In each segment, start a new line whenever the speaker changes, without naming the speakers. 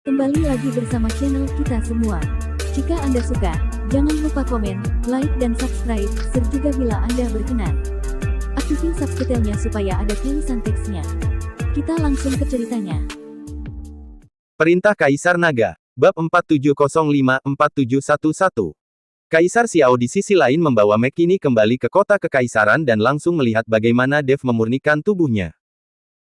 Kembali lagi bersama channel kita semua. Jika Anda suka, jangan lupa komen, like dan subscribe, serta bila Anda berkenan, aktifin subtitlenya supaya ada tulisan teksnya. Kita langsung ke ceritanya.
Perintah Kaisar Naga, Bab 4705-4711. Kaisar Xiao di sisi lain membawa McKinney kembali ke kota kekaisaran dan langsung melihat bagaimana Dev memurnikan tubuhnya.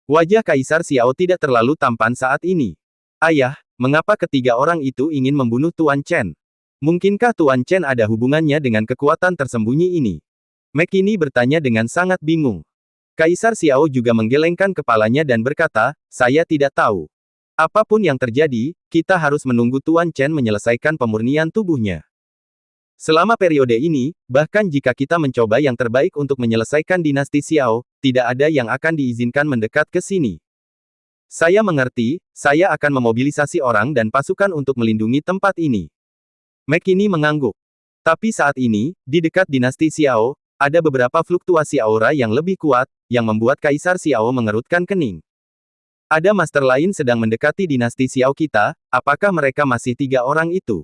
Wajah Kaisar Xiao tidak terlalu tampan saat ini. Ayah, mengapa ketiga orang itu ingin membunuh Tuan Chen? Mungkinkah Tuan Chen ada hubungannya dengan kekuatan tersembunyi ini? McKinney bertanya dengan sangat bingung. Kaisar Xiao juga menggelengkan kepalanya dan berkata, saya tidak tahu. Apapun yang terjadi, kita harus menunggu Tuan Chen menyelesaikan pemurnian tubuhnya. Selama periode ini, bahkan jika kita mencoba yang terbaik untuk menyelesaikan dinasti Xiao, tidak ada yang akan diizinkan mendekat ke sini. Saya mengerti, saya akan memobilisasi orang dan pasukan untuk melindungi tempat ini. McKinney mengangguk. Tapi saat ini, di dekat dinasti Xiao, ada beberapa fluktuasi aura yang lebih kuat, yang membuat Kaisar Xiao mengerutkan kening. Ada master lain sedang mendekati dinasti Xiao kita, apakah mereka masih tiga orang itu?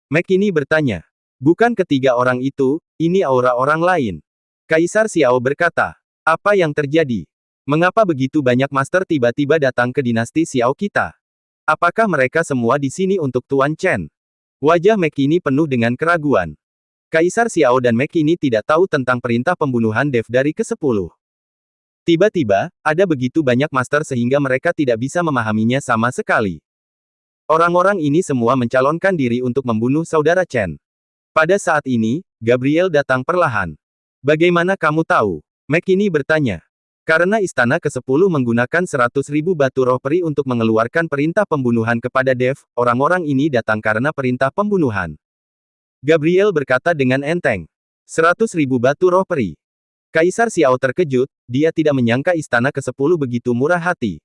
McKinney bertanya. Bukan ketiga orang itu, ini aura orang lain. Kaisar Xiao berkata. Apa yang terjadi? Mengapa begitu banyak master tiba-tiba datang ke dinasti Xiao kita? Apakah mereka semua di sini untuk Tuan Chen? Wajah McKinney penuh dengan keraguan. Kaisar Xiao dan McKinney tidak tahu tentang perintah pembunuhan Dev dari ke-10. Tiba-tiba, ada begitu banyak master sehingga mereka tidak bisa memahaminya sama sekali. Orang-orang ini semua mencalonkan diri untuk membunuh saudara Chen. Pada saat ini, Gabriel datang perlahan. Bagaimana kamu tahu? McKinney bertanya. Karena Istana ke-10 menggunakan 100.000 batu roh peri untuk mengeluarkan perintah pembunuhan kepada Dev, orang-orang ini datang karena perintah pembunuhan. Gabriel berkata dengan enteng. 100.000 batu roh peri. Kaisar Xiao terkejut, dia tidak menyangka Istana ke-10 begitu murah hati.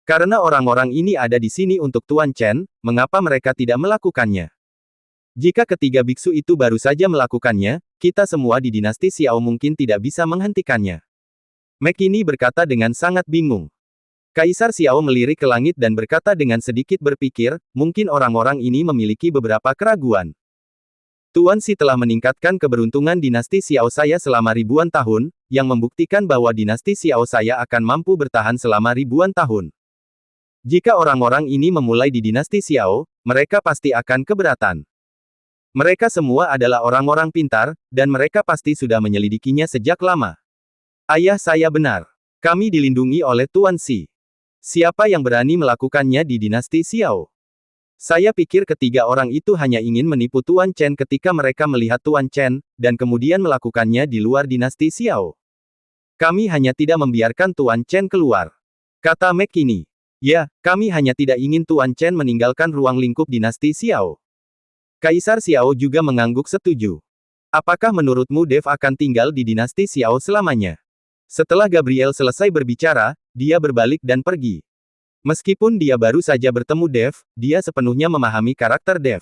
Karena orang-orang ini ada di sini untuk Tuan Chen, mengapa mereka tidak melakukannya? Jika ketiga biksu itu baru saja melakukannya, kita semua di dinasti Xiao mungkin tidak bisa menghentikannya. McKinney berkata dengan sangat bingung. Kaisar Xiao melirik ke langit dan berkata dengan sedikit berpikir, mungkin orang-orang ini memiliki beberapa keraguan. Tuan Xi telah meningkatkan keberuntungan dinasti Xiao saya selama ribuan tahun, yang membuktikan bahwa dinasti Xiao saya akan mampu bertahan selama ribuan tahun. Jika orang-orang ini memulai di dinasti Xiao, mereka pasti akan keberatan. Mereka semua adalah orang-orang pintar, dan mereka pasti sudah menyelidikinya sejak lama. Ayah saya benar. Kami dilindungi oleh Tuan Xi. Siapa yang berani melakukannya di dinasti Xiao? Saya pikir ketiga orang itu hanya ingin menipu Tuan Chen ketika mereka melihat Tuan Chen, dan kemudian melakukannya di luar dinasti Xiao. Kami hanya tidak membiarkan Tuan Chen keluar. Kata McKinney. Ya, kami hanya tidak ingin Tuan Chen meninggalkan ruang lingkup dinasti Xiao. Kaisar Xiao juga mengangguk setuju. Apakah menurutmu Dev akan tinggal di dinasti Xiao selamanya? Setelah Gabriel selesai berbicara, dia berbalik dan pergi. Meskipun dia baru saja bertemu Dev, dia sepenuhnya memahami karakter Dev.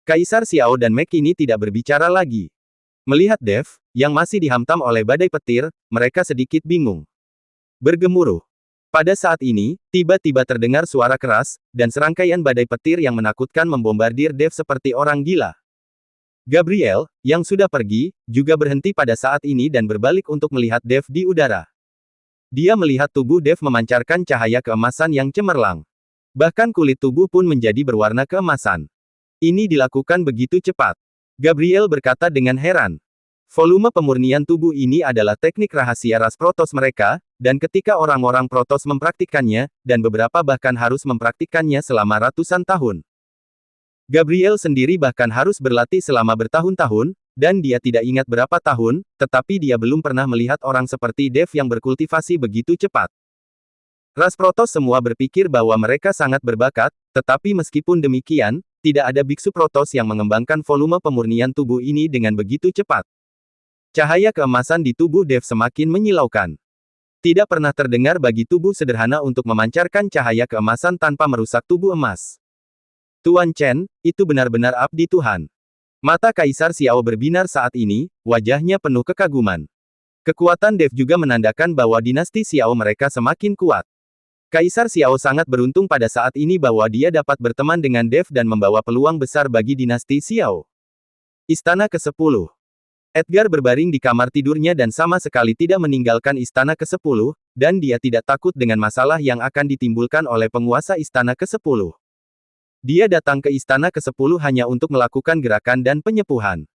Kaisar Xiao dan McKinney tidak berbicara lagi. Melihat Dev, yang masih dihantam oleh badai petir, mereka sedikit bingung. Bergemuruh. Pada saat ini, tiba-tiba terdengar suara keras, dan serangkaian badai petir yang menakutkan membombardir Dev seperti orang gila. Gabriel, yang sudah pergi, juga berhenti pada saat ini dan berbalik untuk melihat Dev di udara. Dia melihat tubuh Dev memancarkan cahaya keemasan yang cemerlang. Bahkan kulit tubuh pun menjadi berwarna keemasan. Ini dilakukan begitu cepat. Gabriel berkata dengan heran. Volume pemurnian tubuh ini adalah teknik rahasia ras Protoss mereka, dan ketika orang-orang Protoss mempraktikkannya, dan beberapa bahkan harus mempraktikkannya selama ratusan tahun. Gabriel sendiri bahkan harus berlatih selama bertahun-tahun, dan dia tidak ingat berapa tahun, tetapi dia belum pernah melihat orang seperti Dev yang berkultivasi begitu cepat. Ras Protoss semua berpikir bahwa mereka sangat berbakat, tetapi meskipun demikian, tidak ada biksu Protoss yang mengembangkan volume pemurnian tubuh ini dengan begitu cepat. Cahaya keemasan di tubuh Dev semakin menyilaukan. Tidak pernah terdengar bagi tubuh sederhana untuk memancarkan cahaya keemasan tanpa merusak tubuh emas. Tuan Chen, itu benar-benar abdi Tuhan. Mata Kaisar Xiao berbinar saat ini, wajahnya penuh kekaguman. Kekuatan Dev juga menandakan bahwa dinasti Xiao mereka semakin kuat. Kaisar Xiao sangat beruntung pada saat ini bahwa dia dapat berteman dengan Dev dan membawa peluang besar bagi dinasti Xiao. Istana ke-10. Edgar berbaring di kamar tidurnya dan sama sekali tidak meninggalkan istana ke-10, dan dia tidak takut dengan masalah yang akan ditimbulkan oleh penguasa istana ke-10. Dia datang ke istana ke-10 hanya untuk melakukan gerakan dan penyepuhan.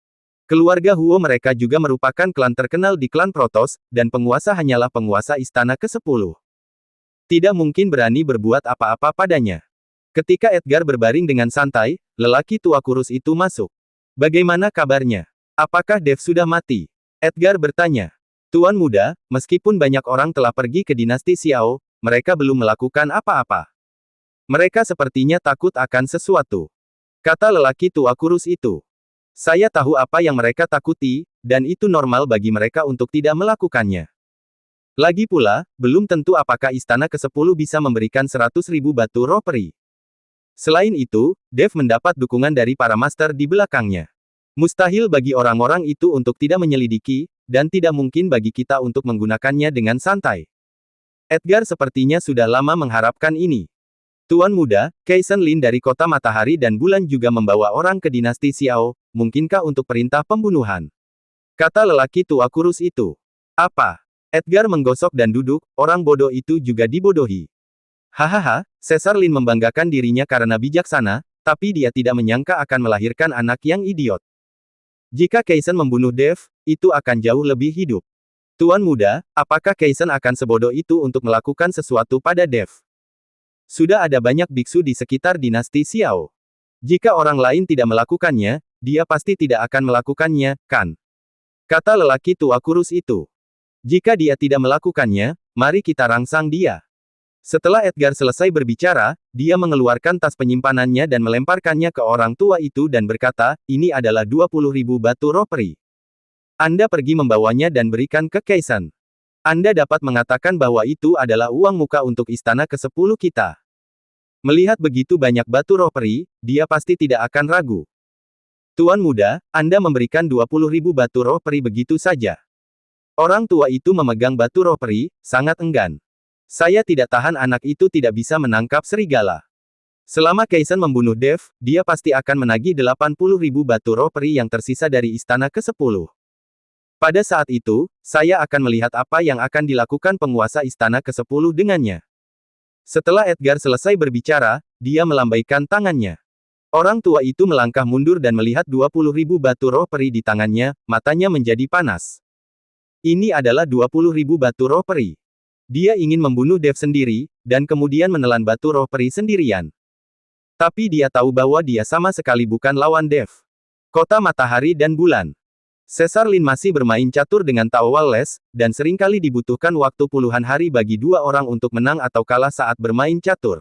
Keluarga Huo mereka juga merupakan klan terkenal di klan Protoss, dan penguasa hanyalah penguasa istana ke-10. Tidak mungkin berani berbuat apa-apa padanya. Ketika Edgar berbaring dengan santai, lelaki tua kurus itu masuk. Bagaimana kabarnya? Apakah Dev sudah mati? Edgar bertanya. Tuan muda, meskipun banyak orang telah pergi ke dinasti Xiao, mereka belum melakukan apa-apa. Mereka sepertinya takut akan sesuatu. Kata lelaki tua kurus itu. Saya tahu apa yang mereka takuti, dan itu normal bagi mereka untuk tidak melakukannya. Lagi pula, belum tentu apakah istana ke-10 bisa memberikan 100.000 batu roh peri. Selain itu, Dev mendapat dukungan dari para master di belakangnya. Mustahil bagi orang-orang itu untuk tidak menyelidiki, dan tidak mungkin bagi kita untuk menggunakannya dengan santai. Edgar sepertinya sudah lama mengharapkan ini. Tuan muda, Kaisen Lin dari kota Matahari dan Bulan juga membawa orang ke dinasti Xiao, mungkinkah untuk perintah pembunuhan? Kata lelaki tua kurus itu. Apa? Edgar menggosok dan duduk, orang bodoh itu juga dibodohi. Hahaha, Caesar Lin membanggakan dirinya karena bijaksana, tapi dia tidak menyangka akan melahirkan anak yang idiot. Jika Kaisen membunuh Dev, itu akan jauh lebih hidup. Tuan muda, apakah Kaisen akan sebodoh itu untuk melakukan sesuatu pada Dev? Sudah ada banyak biksu di sekitar dinasti Xiao. Jika orang lain tidak melakukannya, dia pasti tidak akan melakukannya, kan? Kata lelaki tua kurus itu. Jika dia tidak melakukannya, mari kita rangsang dia. Setelah Edgar selesai berbicara, dia mengeluarkan tas penyimpanannya dan melemparkannya ke orang tua itu dan berkata, ini adalah 20.000 batu roh peri. Anda pergi membawanya dan berikan ke Kaisen. Anda dapat mengatakan bahwa itu adalah uang muka untuk istana ke-10 kita. Melihat begitu banyak batu roh peri, dia pasti tidak akan ragu. Tuan muda, Anda memberikan 20.000 batu roh peri begitu saja. Orang tua itu memegang batu roh peri, sangat enggan. Saya tidak tahan anak itu tidak bisa menangkap serigala. Selama Kaisen membunuh Dev, dia pasti akan menagih 80.000 batu roh peri yang tersisa dari istana ke-10. Pada saat itu, saya akan melihat apa yang akan dilakukan penguasa istana ke-10 dengannya. Setelah Edgar selesai berbicara, dia melambaikan tangannya. Orang tua itu melangkah mundur dan melihat 20.000 batu roh peri di tangannya, matanya menjadi panas. Ini adalah 20.000 batu roh peri. Dia ingin membunuh Dev sendiri, dan kemudian menelan batu roh peri sendirian. Tapi dia tahu bahwa dia sama sekali bukan lawan Dev. Kota Matahari dan Bulan. Caesar Lin masih bermain catur dengan Tao Wallace, dan seringkali dibutuhkan waktu puluhan hari bagi dua orang untuk menang atau kalah saat bermain catur.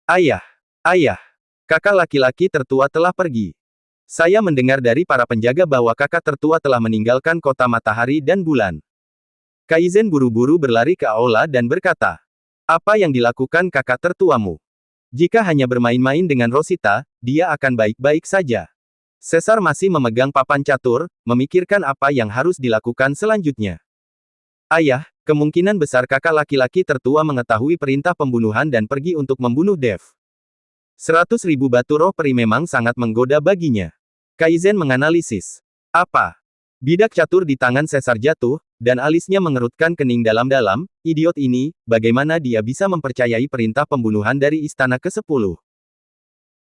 Ayah! Ayah! Kakak laki-laki tertua telah pergi. Saya mendengar dari para penjaga bahwa kakak tertua telah meninggalkan kota Matahari dan Bulan. Kaizen buru-buru berlari ke aula dan berkata, apa yang dilakukan kakak tertuamu? Jika hanya bermain-main dengan Rosita, dia akan baik-baik saja. Caesar masih memegang papan catur, memikirkan apa yang harus dilakukan selanjutnya. Ayah, kemungkinan besar kakak laki-laki tertua mengetahui perintah pembunuhan dan pergi untuk membunuh Dev. 100.000 batu roh peri memang sangat menggoda baginya. Kaizen menganalisis. Apa? Bidak catur di tangan Caesar jatuh, dan alisnya mengerutkan kening dalam-dalam. Idiot ini, bagaimana dia bisa mempercayai perintah pembunuhan dari istana ke-10?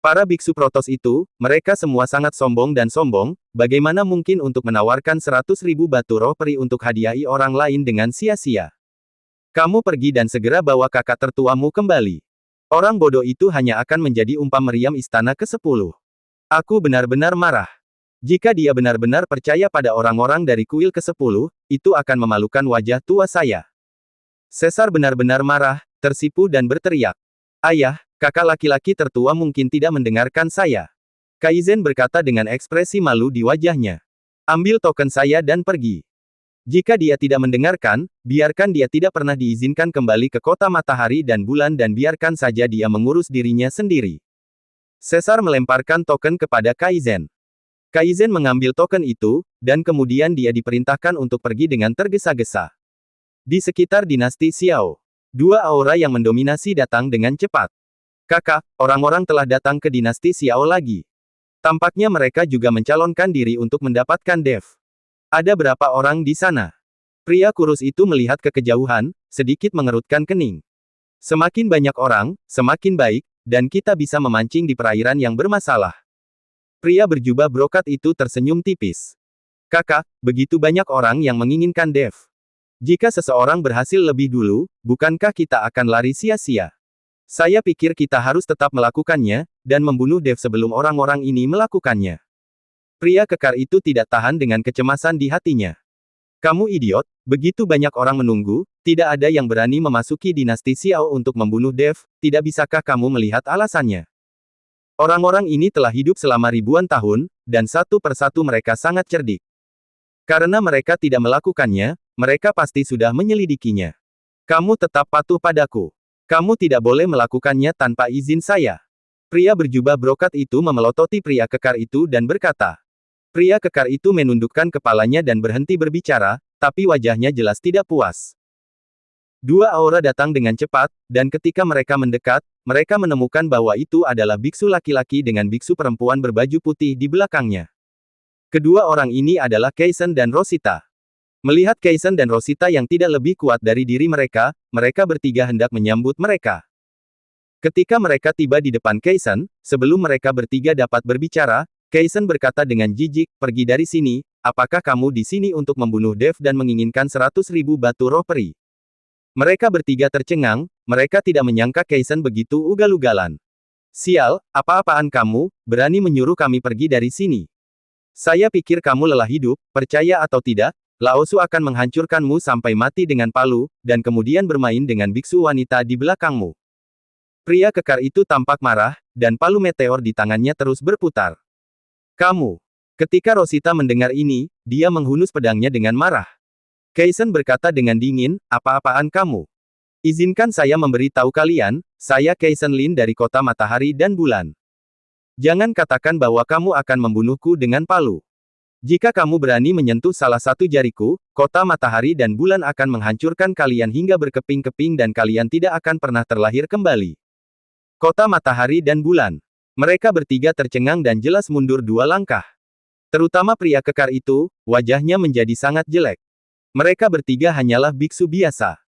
Para biksu Protoss itu, mereka semua sangat sombong dan sombong, bagaimana mungkin untuk menawarkan 100.000 batu roh peri untuk hadiahi orang lain dengan sia-sia? Kamu pergi dan segera bawa kakak tertuamu kembali. Orang bodoh itu hanya akan menjadi umpam meriam istana ke-10. Aku benar-benar marah. Jika dia benar-benar percaya pada orang-orang dari kuil ke-10, itu akan memalukan wajah tua saya. Caesar benar-benar marah, tersipu dan berteriak. Ayah, kakak laki-laki tertua mungkin tidak mendengarkan saya. Kaizen berkata dengan ekspresi malu di wajahnya. Ambil token saya dan pergi. Jika dia tidak mendengarkan, biarkan dia tidak pernah diizinkan kembali ke kota Matahari dan Bulan dan biarkan saja dia mengurus dirinya sendiri. Caesar melemparkan token kepada Kaizen. Kaizen mengambil token itu, dan kemudian dia diperintahkan untuk pergi dengan tergesa-gesa. Di sekitar dinasti Xiao. Dua aura yang mendominasi datang dengan cepat. Kakak, orang-orang telah datang ke dinasti Xiao lagi. Tampaknya mereka juga mencalonkan diri untuk mendapatkan Dev. Ada berapa orang di sana? Pria kurus itu melihat ke kejauhan, sedikit mengerutkan kening. Semakin banyak orang, semakin baik, dan kita bisa memancing di perairan yang bermasalah. Pria berjubah brokat itu tersenyum tipis. Kakak, begitu banyak orang yang menginginkan Dev. Jika seseorang berhasil lebih dulu, bukankah kita akan lari sia-sia? Saya pikir kita harus tetap melakukannya, dan membunuh Dev sebelum orang-orang ini melakukannya. Pria kekar itu tidak tahan dengan kecemasan di hatinya. Kamu idiot, begitu banyak orang menunggu, tidak ada yang berani memasuki dinasti Xiao untuk membunuh Dev, tidak bisakah kamu melihat alasannya? Orang-orang ini telah hidup selama ribuan tahun, dan satu persatu mereka sangat cerdik. Karena mereka tidak melakukannya, mereka pasti sudah menyelidikinya. Kamu tetap patuh padaku. Kamu tidak boleh melakukannya tanpa izin saya. Pria berjubah brokat itu memelototi pria kekar itu dan berkata. Pria kekar itu menundukkan kepalanya dan berhenti berbicara, tapi wajahnya jelas tidak puas. Dua aura datang dengan cepat, dan ketika mereka mendekat, mereka menemukan bahwa itu adalah biksu laki-laki dengan biksu perempuan berbaju putih di belakangnya. Kedua orang ini adalah Kaisen dan Rosita. Melihat Kaisen dan Rosita yang tidak lebih kuat dari diri mereka, mereka bertiga hendak menyambut mereka. Ketika mereka tiba di depan Kaisen, sebelum mereka bertiga dapat berbicara, Kaisen berkata dengan jijik, pergi dari sini, apakah kamu di sini untuk membunuh Dev dan menginginkan 100.000 batu roh peri? Mereka bertiga tercengang, mereka tidak menyangka Kaisen begitu ugal-ugalan. Sial, apa-apaan kamu, berani menyuruh kami pergi dari sini? Saya pikir kamu lelah hidup, percaya atau tidak, Lao Su akan menghancurkanmu sampai mati dengan palu, dan kemudian bermain dengan biksu wanita di belakangmu. Pria kekar itu tampak marah, dan palu meteor di tangannya terus berputar. Kamu. Ketika Rosita mendengar ini, dia menghunus pedangnya dengan marah. Kaisen berkata dengan dingin, apa-apaan kamu? Izinkan saya memberitahu kalian, saya Kaisen Lin dari kota matahari dan bulan. Jangan katakan bahwa kamu akan membunuhku dengan palu. Jika kamu berani menyentuh salah satu jariku, kota matahari dan bulan akan menghancurkan kalian hingga berkeping-keping dan kalian tidak akan pernah terlahir kembali. Kota matahari dan bulan. Mereka bertiga tercengang dan jelas mundur 2 langkah. Terutama pria kekar itu, wajahnya menjadi sangat jelek. Mereka bertiga hanyalah biksu biasa.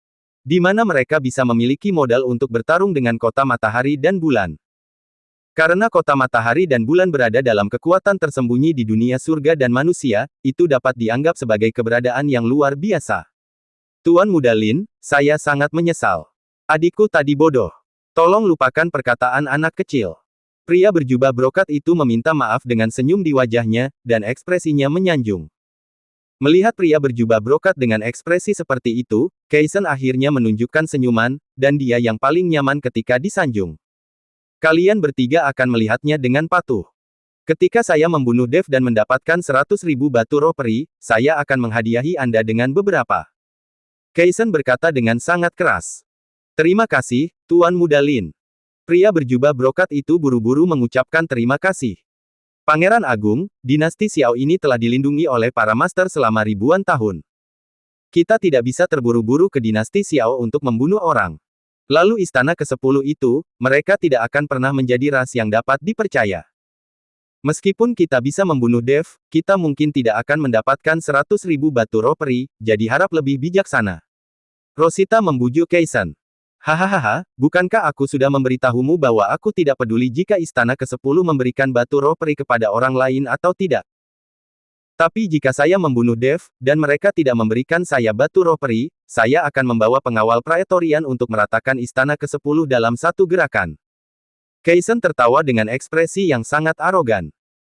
Di mana mereka bisa memiliki modal untuk bertarung dengan kota matahari dan bulan. Karena kota matahari dan bulan berada dalam kekuatan tersembunyi di dunia surga dan manusia, itu dapat dianggap sebagai keberadaan yang luar biasa. Tuan Muda Lin, saya sangat menyesal. Adikku tadi bodoh. Tolong lupakan perkataan anak kecil. Pria berjubah brokat itu meminta maaf dengan senyum di wajahnya, dan ekspresinya menyanjung. Melihat pria berjubah brokat dengan ekspresi seperti itu, Kaisen akhirnya menunjukkan senyuman, dan dia yang paling nyaman ketika disanjung. Kalian bertiga akan melihatnya dengan patuh. Ketika saya membunuh Dev dan mendapatkan 100.000 batu roh peri, saya akan menghadiahi Anda dengan beberapa. Kaisen berkata dengan sangat keras. Terima kasih, Tuan Muda Lin. Pria berjubah brokat itu buru-buru mengucapkan terima kasih. Pangeran Agung, dinasti Xiao ini telah dilindungi oleh para master selama ribuan tahun. Kita tidak bisa terburu-buru ke dinasti Xiao untuk membunuh orang. Lalu istana ke-10 itu, mereka tidak akan pernah menjadi ras yang dapat dipercaya. Meskipun kita bisa membunuh Dev, kita mungkin tidak akan mendapatkan 100.000 batu roh peri, jadi harap lebih bijaksana. Rosita membujuk Kaisen. Hahaha, bukankah aku sudah memberitahumu bahwa aku tidak peduli jika istana ke-10 memberikan batu roh peri kepada orang lain atau tidak? Tapi jika saya membunuh Dev, dan mereka tidak memberikan saya batu roh peri, saya akan membawa pengawal Praetorian untuk meratakan istana ke-10 dalam satu gerakan. Kaisen tertawa dengan ekspresi yang sangat arogan.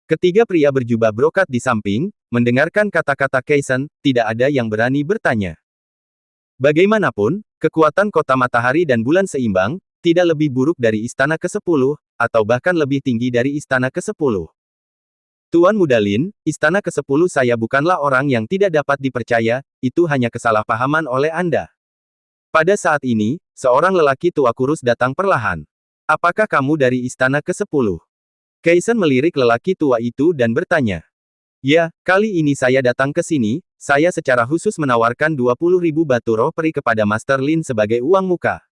Ketiga pria berjubah brokat di samping, mendengarkan kata-kata Kaisen, tidak ada yang berani bertanya. Bagaimanapun, kekuatan kota matahari dan bulan seimbang, tidak lebih buruk dari istana ke-10, atau bahkan lebih tinggi dari istana ke-10. Tuan Muda Lin, istana ke-10 saya bukanlah orang yang tidak dapat dipercaya, itu hanya kesalahpahaman oleh Anda. Pada saat ini, seorang lelaki tua kurus datang perlahan. Apakah kamu dari istana ke-10? Kaisen melirik lelaki tua itu dan bertanya. Ya, kali ini saya datang ke sini, saya secara khusus menawarkan 20.000 batu roh peri kepada Master Lin sebagai uang muka.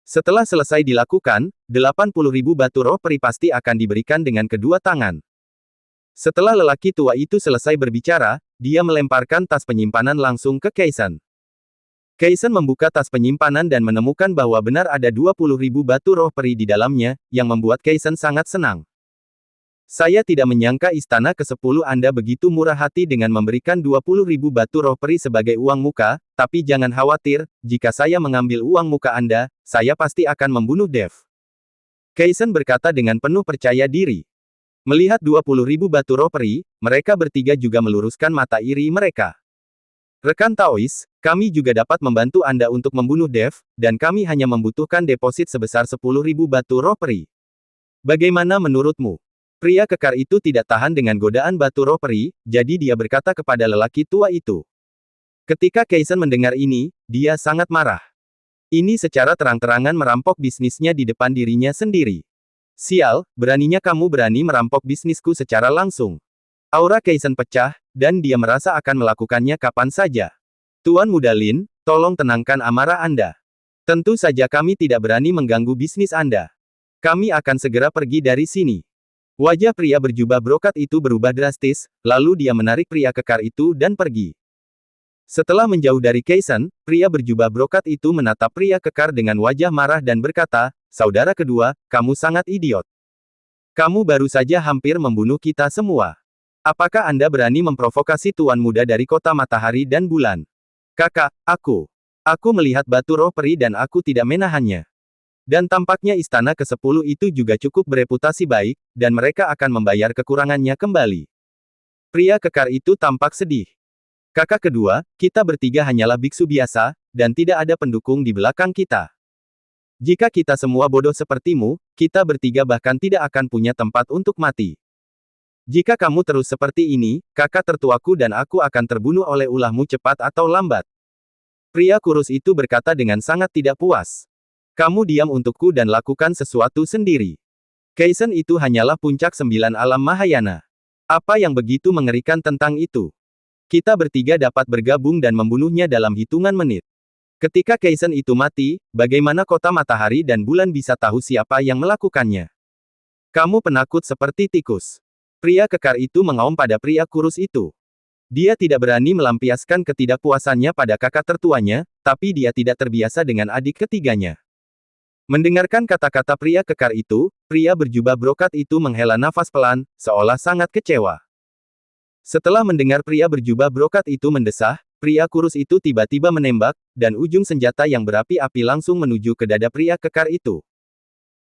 Setelah selesai dilakukan, 80.000 batu roh peri pasti akan diberikan dengan kedua tangan. Setelah lelaki tua itu selesai berbicara, dia melemparkan tas penyimpanan langsung ke Kaisen. Kaisen membuka tas penyimpanan dan menemukan bahwa benar ada 20.000 batu roh peri di dalamnya, yang membuat Kaisen sangat senang. Saya tidak menyangka istana ke-10 Anda begitu murah hati dengan memberikan 20.000 batu roh peri sebagai uang muka, tapi jangan khawatir, jika saya mengambil uang muka Anda, saya pasti akan membunuh Dev. Kaisen berkata dengan penuh percaya diri. Melihat 20.000 batu roh peri, mereka bertiga juga meluruskan mata iri mereka. Rekan Taois, kami juga dapat membantu Anda untuk membunuh Dev, dan kami hanya membutuhkan deposit sebesar 10.000 batu roh peri. Bagaimana menurutmu? Pria kekar itu tidak tahan dengan godaan batu roh peri, jadi dia berkata kepada lelaki tua itu. Ketika Kaisen mendengar ini, dia sangat marah. Ini secara terang-terangan merampok bisnisnya di depan dirinya sendiri. Sial, beraninya kamu berani merampok bisnisku secara langsung. Aura Kaisen pecah, dan dia merasa akan melakukannya kapan saja. Tuan Muda Lin, tolong tenangkan amarah Anda. Tentu saja kami tidak berani mengganggu bisnis Anda. Kami akan segera pergi dari sini. Wajah pria berjubah brokat itu berubah drastis, lalu dia menarik pria kekar itu dan pergi. Setelah menjauh dari Kaisen, pria berjubah brokat itu menatap pria kekar dengan wajah marah dan berkata, "Saudara kedua, kamu sangat idiot. Kamu baru saja hampir membunuh kita semua. Apakah Anda berani memprovokasi tuan muda dari kota matahari dan bulan? Kakak, aku melihat batu roh peri dan aku tidak menahannya. Dan tampaknya istana ke-10 itu juga cukup bereputasi baik, dan mereka akan membayar kekurangannya kembali." Pria kekar itu tampak sedih. Kakak kedua, kita bertiga hanyalah biksu biasa, dan tidak ada pendukung di belakang kita. Jika kita semua bodoh sepertimu, kita bertiga bahkan tidak akan punya tempat untuk mati. Jika kamu terus seperti ini, kakak tertuaku dan aku akan terbunuh oleh ulahmu cepat atau lambat. Pria kurus itu berkata dengan sangat tidak puas. Kamu diam untukku dan lakukan sesuatu sendiri. Kaisen itu hanyalah puncak 9 alam Mahayana. Apa yang begitu mengerikan tentang itu? Kita bertiga dapat bergabung dan membunuhnya dalam hitungan menit. Ketika Kaisen itu mati, bagaimana kota matahari dan bulan bisa tahu siapa yang melakukannya? Kamu penakut seperti tikus. Pria kekar itu mengaum pada pria kurus itu. Dia tidak berani melampiaskan ketidakpuasannya pada kakak tertuanya, tapi dia tidak terbiasa dengan adik ketiganya. Mendengarkan kata-kata pria kekar itu, pria berjubah brokat itu menghela nafas pelan, seolah sangat kecewa. Setelah mendengar pria berjubah brokat itu mendesah, pria kurus itu tiba-tiba menembak, dan ujung senjata yang berapi-api langsung menuju ke dada pria kekar itu.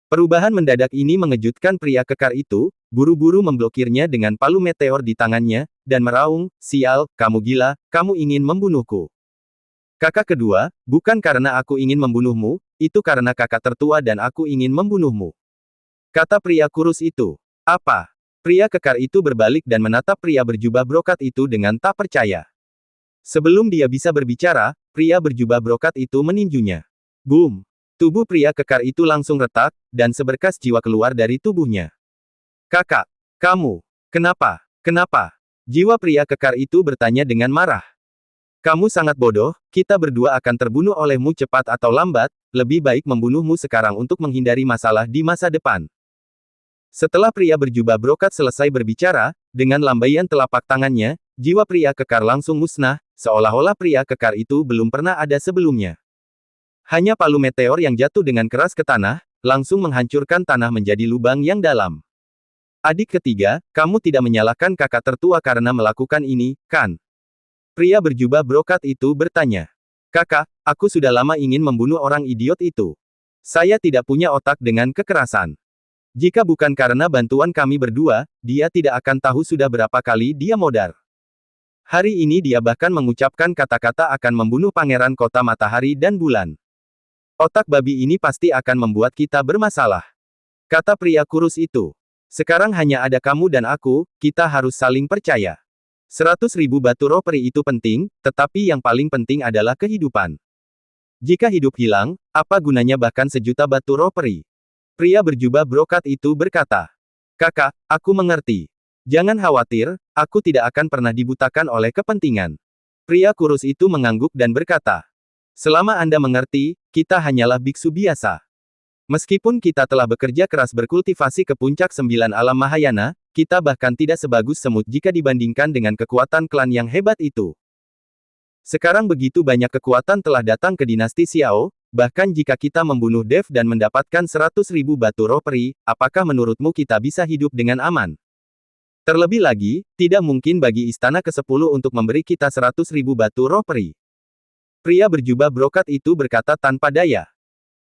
Perubahan mendadak ini mengejutkan pria kekar itu, buru-buru memblokirnya dengan palu meteor di tangannya, dan meraung, "Sial, kamu gila, kamu ingin membunuhku." Kakak kedua, bukan karena aku ingin membunuhmu, itu karena kakak tertua dan aku ingin membunuhmu. Kata pria kurus itu. Apa? Pria kekar itu berbalik dan menatap pria berjubah brokat itu dengan tak percaya. Sebelum dia bisa berbicara, pria berjubah brokat itu meninjunya. Boom! Tubuh pria kekar itu langsung retak, dan seberkas jiwa keluar dari tubuhnya. Kakak, kamu, kenapa? Kenapa? Jiwa pria kekar itu bertanya dengan marah. Kamu sangat bodoh, kita berdua akan terbunuh olehmu cepat atau lambat, lebih baik membunuhmu sekarang untuk menghindari masalah di masa depan. Setelah pria berjubah brokat selesai berbicara, dengan lambaian telapak tangannya, jiwa pria kekar langsung musnah, seolah-olah pria kekar itu belum pernah ada sebelumnya. Hanya palu meteor yang jatuh dengan keras ke tanah, langsung menghancurkan tanah menjadi lubang yang dalam. Adik ketiga, kamu tidak menyalahkan kakak tertua karena melakukan ini, kan? Pria berjubah brokat itu bertanya. Kakak, aku sudah lama ingin membunuh orang idiot itu. Saya tidak punya otak dengan kekerasan. Jika bukan karena bantuan kami berdua, dia tidak akan tahu sudah berapa kali dia modar. Hari ini dia bahkan mengucapkan kata-kata akan membunuh pangeran kota matahari dan bulan. Otak babi ini pasti akan membuat kita bermasalah. Kata pria kurus itu. Sekarang hanya ada kamu dan aku, kita harus saling percaya. 100.000 batu roh peri itu penting, tetapi yang paling penting adalah kehidupan. Jika hidup hilang, apa gunanya bahkan 1.000.000 batu roh peri? Pria berjubah brokat itu berkata. Kakak, aku mengerti. Jangan khawatir, Aku tidak akan pernah dibutakan oleh kepentingan. Pria kurus itu mengangguk dan berkata, selama Anda mengerti, kita hanyalah biksu biasa. Meskipun kita telah bekerja keras berkultivasi ke puncak 9 alam Mahayana, kita bahkan tidak sebagus semut jika dibandingkan dengan kekuatan klan yang hebat itu. Sekarang begitu banyak kekuatan telah datang ke dinasti Xiao, bahkan jika kita membunuh Dev dan mendapatkan 100.000 batu roh peri, apakah menurutmu kita bisa hidup dengan aman? Terlebih lagi, tidak mungkin bagi istana ke-10 untuk memberi kita 100.000 batu roh peri. Pria berjubah brokat itu berkata tanpa daya.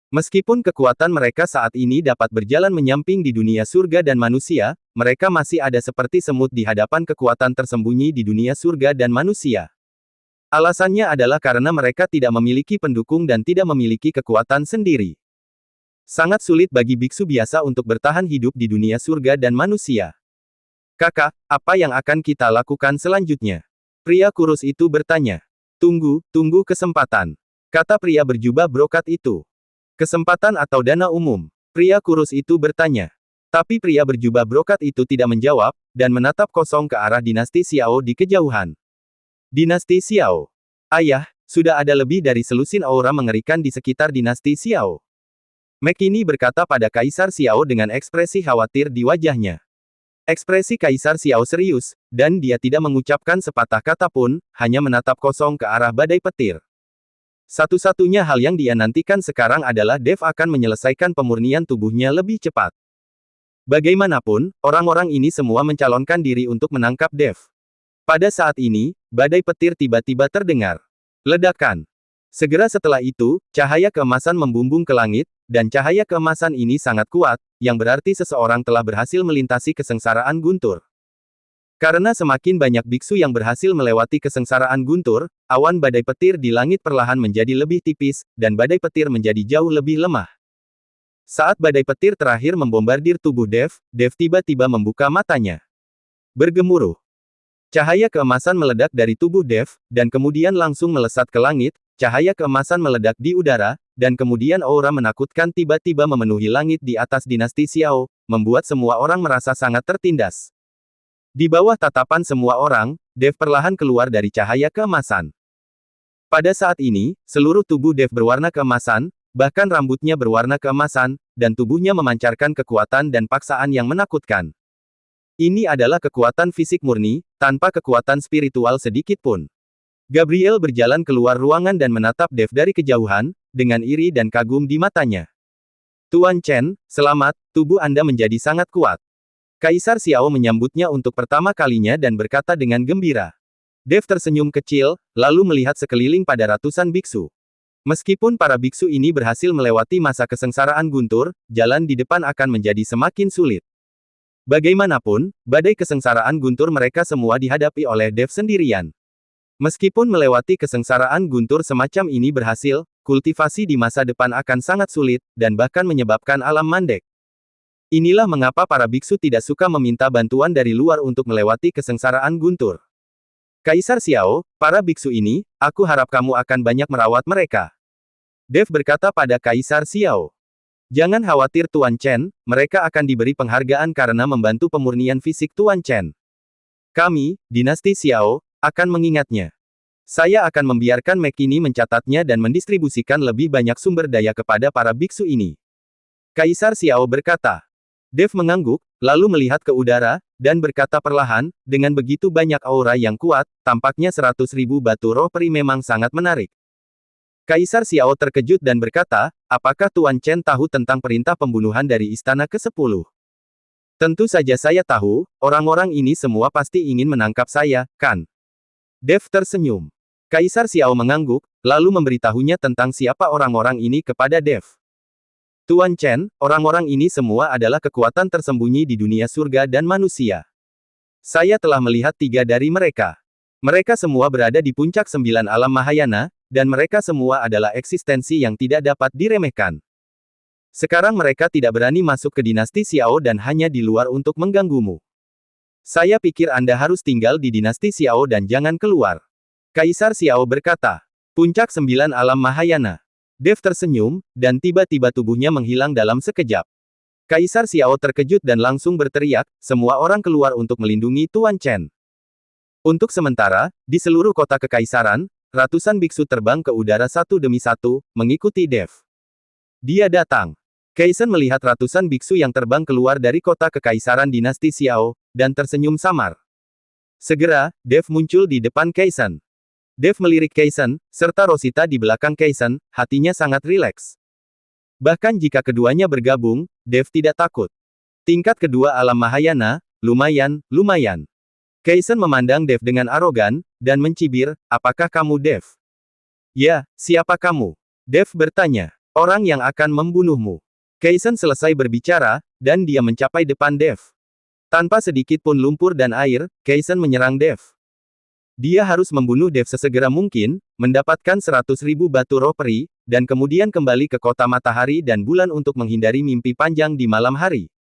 Meskipun kekuatan mereka saat ini dapat berjalan menyamping di dunia surga dan manusia, mereka masih ada seperti semut di hadapan kekuatan tersembunyi di dunia surga dan manusia. Alasannya adalah karena mereka tidak memiliki pendukung dan tidak memiliki kekuatan sendiri. Sangat sulit bagi biksu biasa untuk bertahan hidup di dunia surga dan manusia. Kakak, apa yang akan kita lakukan selanjutnya? Pria kurus itu bertanya. Tunggu kesempatan. Kata pria berjubah brokat itu. Kesempatan atau dana umum? Pria kurus itu bertanya. Tapi pria berjubah brokat itu tidak menjawab, dan menatap kosong ke arah dinasti Xiao di kejauhan. Dinasti Xiao. Ayah, sudah ada lebih dari selusin aura mengerikan di sekitar dinasti Xiao. McKinney berkata pada Kaisar Xiao dengan ekspresi khawatir di wajahnya. Ekspresi Kaisar Xiao serius, dan dia tidak mengucapkan sepatah kata pun, hanya menatap kosong ke arah badai petir. Satu-satunya hal yang dia nantikan sekarang adalah Dev akan menyelesaikan pemurnian tubuhnya lebih cepat. Bagaimanapun, orang-orang ini semua mencalonkan diri untuk menangkap Dev. Pada saat ini, badai petir tiba-tiba terdengar. Ledakan. Segera setelah itu, cahaya keemasan membumbung ke langit, dan cahaya keemasan ini sangat kuat, yang berarti seseorang telah berhasil melintasi kesengsaraan guntur. Karena semakin banyak biksu yang berhasil melewati kesengsaraan guntur, awan badai petir di langit perlahan menjadi lebih tipis, dan badai petir menjadi jauh lebih lemah. Saat badai petir terakhir membombardir tubuh Dev, Dev tiba-tiba membuka matanya. Bergemuruh. Cahaya keemasan meledak dari tubuh Dev, dan kemudian langsung melesat ke langit. Cahaya keemasan meledak di udara, dan kemudian aura menakutkan tiba-tiba memenuhi langit di atas dinasti Xiao, membuat semua orang merasa sangat tertindas. Di bawah tatapan semua orang, Dev perlahan keluar dari cahaya keemasan. Pada saat ini, seluruh tubuh Dev berwarna keemasan, bahkan rambutnya berwarna keemasan, dan tubuhnya memancarkan kekuatan dan paksaan yang menakutkan. Ini adalah kekuatan fisik murni, tanpa kekuatan spiritual sedikit pun. Gabriel berjalan keluar ruangan dan menatap Dev dari kejauhan, dengan iri dan kagum di matanya. Tuan Chen, selamat, tubuh Anda menjadi sangat kuat. Kaisar Xiao menyambutnya untuk pertama kalinya dan berkata dengan gembira. Dev tersenyum kecil, lalu melihat sekeliling pada ratusan biksu. Meskipun para biksu ini berhasil melewati masa kesengsaraan guntur, jalan di depan akan menjadi semakin sulit. Bagaimanapun, badai kesengsaraan guntur mereka semua dihadapi oleh Dev sendirian. Meskipun melewati kesengsaraan guntur semacam ini berhasil, kultivasi di masa depan akan sangat sulit, dan bahkan menyebabkan alam mandek. Inilah mengapa para biksu tidak suka meminta bantuan dari luar untuk melewati kesengsaraan guntur. Kaisar Xiao, para biksu ini, aku harap kamu akan banyak merawat mereka. Dev berkata pada Kaisar Xiao. Jangan khawatir Tuan Chen, mereka akan diberi penghargaan karena membantu pemurnian fisik Tuan Chen. Kami, dinasti Xiao, akan mengingatnya. Saya akan membiarkan McKinney mencatatnya dan mendistribusikan lebih banyak sumber daya kepada para biksu ini. Kaisar Xiao berkata. Dev mengangguk, lalu melihat ke udara, dan berkata perlahan, dengan begitu banyak aura yang kuat, tampaknya 100.000 batu roh peri memang sangat menarik. Kaisar Xiao terkejut dan berkata, apakah Tuan Chen tahu tentang perintah pembunuhan dari istana ke-10? Tentu saja saya tahu, orang-orang ini semua pasti ingin menangkap saya, kan? Dev tersenyum. Kaisar Xiao mengangguk, lalu memberitahunya tentang siapa orang-orang ini kepada Dev. Tuan Chen, orang-orang ini semua adalah kekuatan tersembunyi di dunia surga dan manusia. Saya telah melihat 3 dari mereka. Mereka semua berada di puncak 9 alam Mahayana, dan mereka semua adalah eksistensi yang tidak dapat diremehkan. Sekarang mereka tidak berani masuk ke dinasti Xiao dan hanya di luar untuk mengganggumu. Saya pikir Anda harus tinggal di dinasti Xiao dan jangan keluar. Kaisar Xiao berkata. Puncak 9 alam Mahayana. Dev tersenyum, dan tiba-tiba tubuhnya menghilang dalam sekejap. Kaisar Xiao terkejut dan langsung berteriak, semua orang keluar untuk melindungi Tuan Chen. Untuk sementara, di seluruh kota kekaisaran, ratusan biksu terbang ke udara satu demi satu, mengikuti Dev. Dia datang. Kaisen melihat ratusan biksu yang terbang keluar dari kota kekaisaran dinasti Xiao, dan tersenyum samar. Segera, Dev muncul di depan Kaisen. Dev melirik Kaisen, serta Rosita di belakang Kaisen, hatinya sangat rileks. Bahkan jika keduanya bergabung, Dev tidak takut. Tingkat kedua alam Mahayana, lumayan. Kaisen memandang Dev dengan arogan, dan mencibir, apakah kamu Dev? Ya, siapa kamu? Dev bertanya. Orang yang akan membunuhmu. Kaisen selesai berbicara, dan dia mencapai depan Dev. Tanpa sedikit pun lumpur dan air, Kaisen menyerang Dev. Dia harus membunuh Dev sesegera mungkin, mendapatkan 100.000 batu roh peri, dan kemudian kembali ke kota matahari dan bulan untuk menghindari mimpi panjang di malam hari.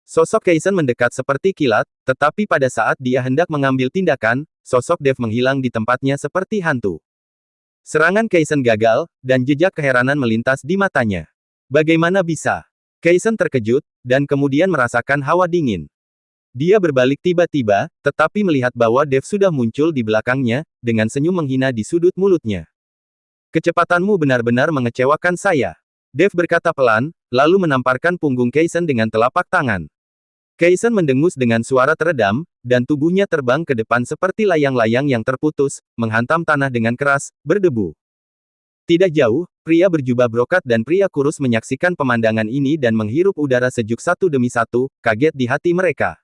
Sosok Kaisen mendekat seperti kilat, tetapi pada saat dia hendak mengambil tindakan, sosok Dev menghilang di tempatnya seperti hantu. Serangan Kaisen gagal, dan jejak keheranan melintas di matanya. Bagaimana bisa? Kaisen terkejut, dan kemudian merasakan hawa dingin. Dia berbalik tiba-tiba, tetapi melihat bahwa Dev sudah muncul di belakangnya, dengan senyum menghina di sudut mulutnya. Kecepatanmu benar-benar mengecewakan saya. Dev berkata pelan, lalu menamparkan punggung Kaisen dengan telapak tangan. Kaisen mendengus dengan suara teredam, dan tubuhnya terbang ke depan seperti layang-layang yang terputus, menghantam tanah dengan keras, berdebu. Tidak jauh, pria berjubah brokat dan pria kurus menyaksikan pemandangan ini dan menghirup udara sejuk satu demi satu, kaget di hati mereka.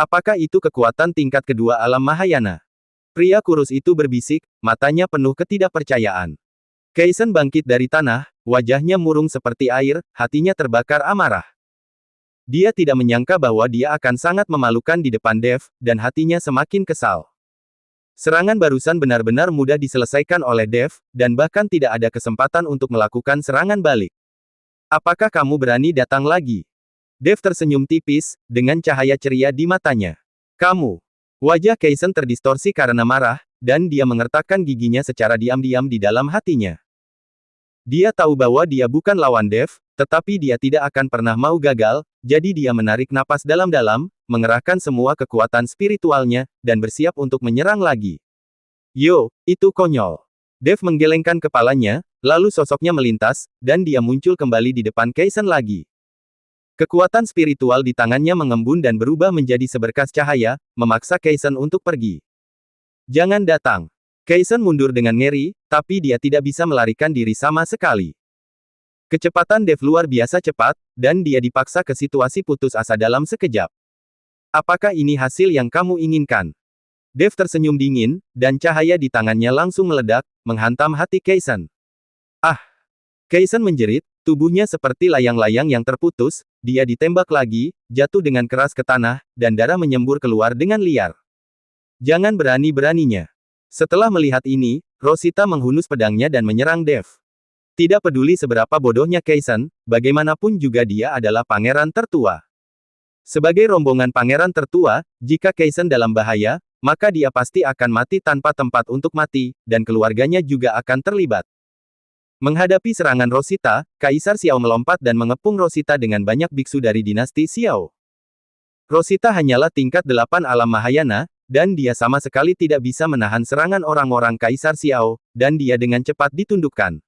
Apakah itu kekuatan tingkat kedua alam Mahayana? Pria kurus itu berbisik, matanya penuh ketidakpercayaan. Kaisen bangkit dari tanah, wajahnya murung seperti air, hatinya terbakar amarah. Dia tidak menyangka bahwa dia akan sangat memalukan di depan Dev, dan hatinya semakin kesal. Serangan barusan benar-benar mudah diselesaikan oleh Dev, dan bahkan tidak ada kesempatan untuk melakukan serangan balik. Apakah kamu berani datang lagi? Dev tersenyum tipis, dengan cahaya ceria di matanya. Kamu. Wajah Kaisen terdistorsi karena marah, dan dia mengertakkan giginya secara diam-diam di dalam hatinya. Dia tahu bahwa dia bukan lawan Dev, tetapi dia tidak akan pernah mau gagal, jadi dia menarik napas dalam-dalam, mengerahkan semua kekuatan spiritualnya, dan bersiap untuk menyerang lagi. Yo, itu konyol. Dev menggelengkan kepalanya, lalu sosoknya melintas, dan dia muncul kembali di depan Kaisen lagi. Kekuatan spiritual di tangannya mengembun dan berubah menjadi seberkas cahaya, memaksa Kaisen untuk pergi. Jangan datang. Kaisen mundur dengan ngeri, tapi dia tidak bisa melarikan diri sama sekali. Kecepatan Dev luar biasa cepat, dan dia dipaksa ke situasi putus asa dalam sekejap. Apakah ini hasil yang kamu inginkan? Dev tersenyum dingin, dan cahaya di tangannya langsung meledak, menghantam hati Kaisen. Ah! Kaisen menjerit, tubuhnya seperti layang-layang yang terputus, dia ditembak lagi, jatuh dengan keras ke tanah, dan darah menyembur keluar dengan liar. Jangan berani-beraninya. Setelah melihat ini, Rosita menghunus pedangnya dan menyerang Dev. Tidak peduli seberapa bodohnya Kaisen, bagaimanapun juga dia adalah pangeran tertua. Sebagai rombongan pangeran tertua, jika Kaisen dalam bahaya, maka dia pasti akan mati tanpa tempat untuk mati, dan keluarganya juga akan terlibat. Menghadapi serangan Rosita, Kaisar Xiao melompat dan mengepung Rosita dengan banyak biksu dari dinasti Xiao. Rosita hanyalah tingkat 8 alam Mahayana, dan dia sama sekali tidak bisa menahan serangan orang-orang Kaisar Xiao, dan dia dengan cepat ditundukkan.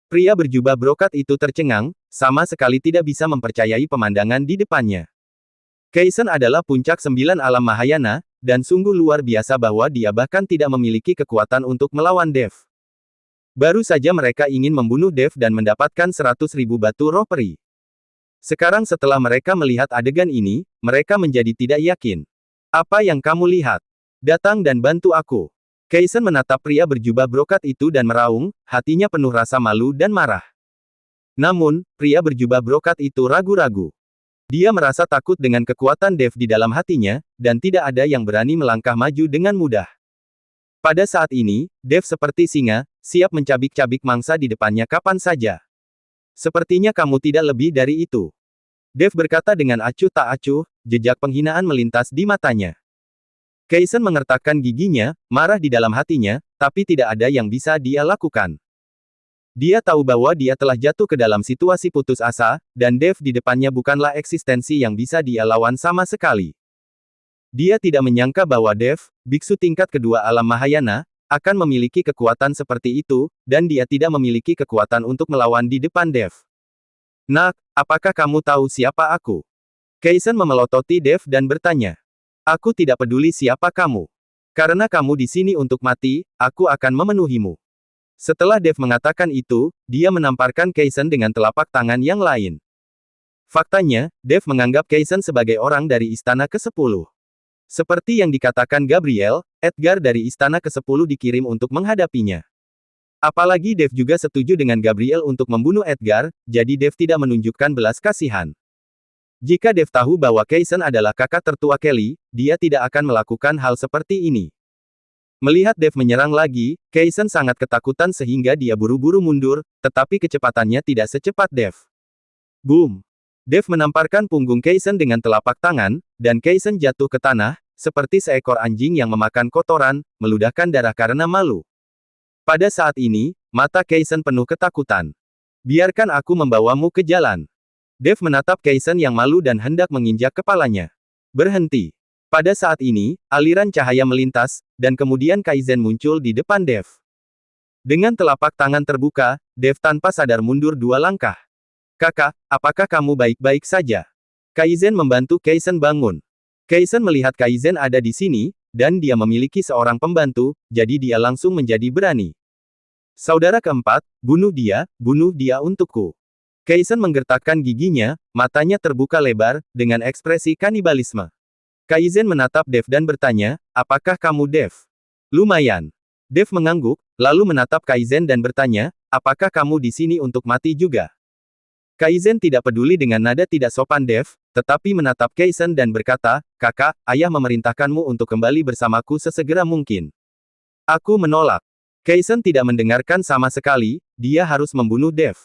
Pria berjubah brokat itu tercengang, sama sekali tidak bisa mempercayai pemandangan di depannya. Kaisen adalah puncak 9 alam Mahayana, dan sungguh luar biasa bahwa dia bahkan tidak memiliki kekuatan untuk melawan Dev. Baru saja mereka ingin membunuh Dev dan mendapatkan 100.000 batu roh peri. Sekarang setelah mereka melihat adegan ini, mereka menjadi tidak yakin. Apa yang kamu lihat? Datang dan bantu aku. Kaisen menatap pria berjubah brokat itu dan meraung, hatinya penuh rasa malu dan marah. Namun, pria berjubah brokat itu ragu-ragu. Dia merasa takut dengan kekuatan Dev di dalam hatinya, dan tidak ada yang berani melangkah maju dengan mudah. Pada saat ini, Dev seperti singa, siap mencabik-cabik mangsa di depannya kapan saja. Sepertinya kamu tidak lebih dari itu. Dev berkata dengan acuh tak acuh, jejak penghinaan melintas di matanya. Kaisen mengertakkan giginya, marah di dalam hatinya, tapi tidak ada yang bisa dia lakukan. Dia tahu bahwa dia telah jatuh ke dalam situasi putus asa, dan Dev di depannya bukanlah eksistensi yang bisa dia lawan sama sekali. Dia tidak menyangka bahwa Dev, biksu tingkat kedua alam Mahayana, akan memiliki kekuatan seperti itu, dan dia tidak memiliki kekuatan untuk melawan di depan Dev. Nak, apakah kamu tahu siapa aku? Kaisen memelototi Dev dan bertanya. Aku tidak peduli siapa kamu. Karena kamu di sini untuk mati, aku akan memenuhimu. Setelah Dev mengatakan itu, dia menamparkan Kaisen dengan telapak tangan yang lain. Faktanya, Dev menganggap Kaisen sebagai orang dari Istana ke-10. Seperti yang dikatakan Gabriel, Edgar dari Istana ke-10 dikirim untuk menghadapinya. Apalagi Dev juga setuju dengan Gabriel untuk membunuh Edgar, jadi Dev tidak menunjukkan belas kasihan. Jika Dev tahu bahwa Kaisen adalah kakak tertua Kelly, dia tidak akan melakukan hal seperti ini. Melihat Dev menyerang lagi, Kaisen sangat ketakutan sehingga dia buru-buru mundur, tetapi kecepatannya tidak secepat Dev. Boom! Dev menamparkan punggung Kaisen dengan telapak tangan, dan Kaisen jatuh ke tanah, seperti seekor anjing yang memakan kotoran, meludahkan darah karena malu. Pada saat ini, mata Kaisen penuh ketakutan. Biarkan aku membawamu ke jalan. Dev menatap Kaisen yang malu dan hendak menginjak kepalanya. Berhenti. Pada saat ini, aliran cahaya melintas, dan kemudian Kaizen muncul di depan Dev. Dengan telapak tangan terbuka, Dev tanpa sadar mundur 2 langkah. Kakak, apakah kamu baik-baik saja? Kaizen membantu Kaisen bangun. Kaisen melihat Kaizen ada di sini, dan dia memiliki seorang pembantu, jadi dia langsung menjadi berani. Saudara keempat, bunuh dia untukku. Kaisen menggertakkan giginya, matanya terbuka lebar, dengan ekspresi kanibalisme. Kaizen menatap Dev dan bertanya, apakah kamu Dev? Lumayan. Dev mengangguk, lalu menatap Kaizen dan bertanya, apakah kamu di sini untuk mati juga? Kaizen tidak peduli dengan nada tidak sopan Dev, tetapi menatap Kaisen dan berkata, kakak, ayah memerintahkanmu untuk kembali bersamaku sesegera mungkin. Aku menolak. Kaisen tidak mendengarkan sama sekali, dia harus membunuh Dev.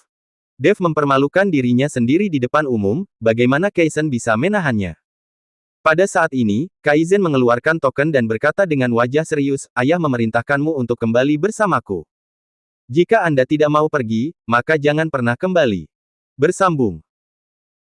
Dev mempermalukan dirinya sendiri di depan umum, bagaimana Kaisen bisa menahannya. Pada saat ini, Kaizen mengeluarkan token dan berkata dengan wajah serius, ayah memerintahkanmu untuk kembali bersamaku. Jika Anda tidak mau pergi, maka jangan pernah kembali. Bersambung.